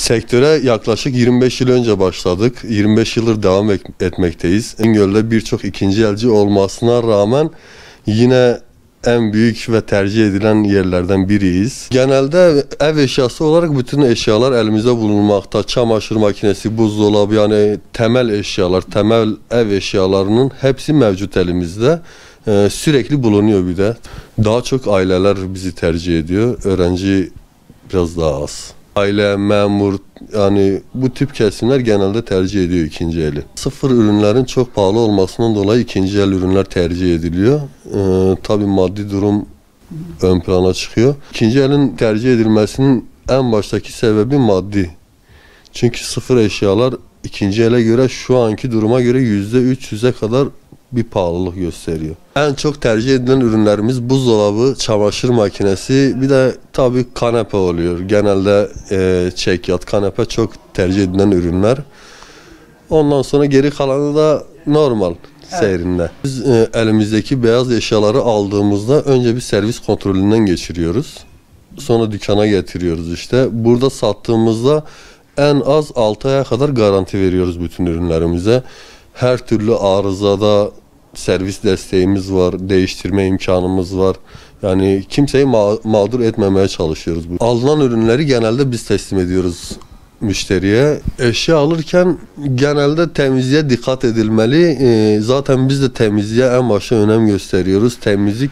Sektöre yaklaşık 25 yıl önce başladık. 25 yıldır devam etmekteyiz. İnegöl'de birçok ikinci elci olmasına rağmen yine en büyük ve tercih edilen yerlerden biriyiz. Genelde ev eşyası olarak bütün eşyalar elimizde bulunmakta. Çamaşır makinesi, buzdolabı, yani temel eşyalar, temel ev eşyalarının hepsi mevcut elimizde. Sürekli bulunuyor bir de. Daha çok aileler bizi tercih ediyor. Öğrenci biraz daha az. Aile, memur, yani bu tip kesimler genelde tercih ediyor ikinci eli. Sıfır ürünlerin çok pahalı olmasından dolayı ikinci el ürünler tercih ediliyor. Tabii maddi durum ön plana çıkıyor. İkinci elin tercih edilmesinin en baştaki sebebi maddi. Çünkü sıfır eşyalar ikinci ele göre şu anki duruma göre %300'e kadar bir pahalılık gösteriyor. En çok tercih edilen ürünlerimiz buzdolabı, çamaşır makinesi, bir de tabii kanepe oluyor. Genelde çekyat, kanepe çok tercih edilen ürünler. Ondan sonra geri kalanı da normal seyrinde. Biz elimizdeki beyaz eşyaları aldığımızda önce bir servis kontrolünden geçiriyoruz. Sonra dükkana getiriyoruz işte. Burada sattığımızda en az 6 aya kadar garanti veriyoruz bütün ürünlerimize. Her türlü arızada servis desteğimiz var, değiştirme imkanımız var. Yani kimseyi mağdur etmemeye çalışıyoruz. Alınan ürünleri genelde biz teslim ediyoruz müşteriye. Eşya alırken genelde temizliğe dikkat edilmeli. Zaten biz de temizliğe en başta önem gösteriyoruz. Temizlik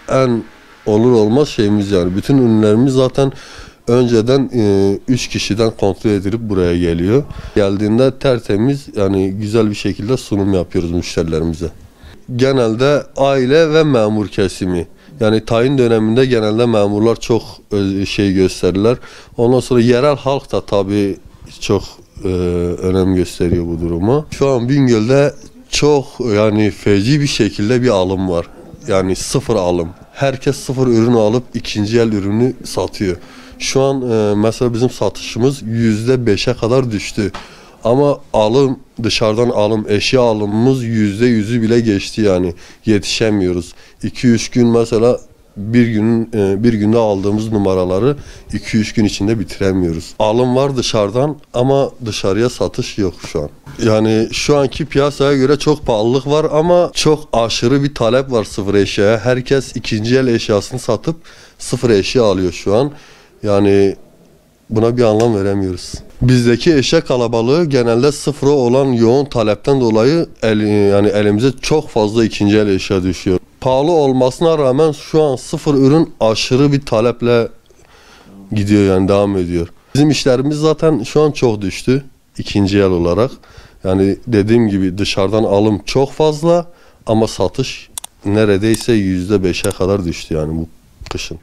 en olur olmaz şeyimiz yani. Bütün ürünlerimiz zaten önceden 3 kişiden kontrol edilip buraya geliyor. Geldiğinde tertemiz, yani güzel bir şekilde sunum yapıyoruz müşterilerimize. Genelde aile ve memur kesimi. Yani tayin döneminde genelde memurlar çok şey gösterirler. Ondan sonra yerel halk da tabii çok önem gösteriyor bu duruma. Şu an Bingöl'de çok yani feci bir şekilde bir alım var. Yani sıfır alım. Herkes sıfır ürünü alıp ikinci el ürünü satıyor. Şu an mesela bizim satışımız %5'e kadar düştü. Ama alım, dışarıdan alım, eşya alımımız %100'ü bile geçti yani. Yetişemiyoruz. 2-3 gün mesela bir günde aldığımız numaraları 2-3 gün içinde bitiremiyoruz. Alım var dışarıdan ama dışarıya satış yok şu an. Yani şu anki piyasaya göre çok pahalılık var ama çok aşırı bir talep var sıfır eşyaya. Herkes ikinci el eşyasını satıp sıfır eşya alıyor şu an. Yani buna bir anlam veremiyoruz. Bizdeki eşya kalabalığı genelde sıfıra olan yoğun talepten dolayı yani elimize çok fazla ikinci el eşya düşüyor. Pahalı olmasına rağmen şu an sıfır ürün aşırı bir taleple gidiyor, yani devam ediyor. Bizim işlerimiz zaten şu an çok düştü ikinci el olarak. Yani dediğim gibi dışarıdan alım çok fazla ama satış neredeyse %5'e kadar düştü yani bu kışın.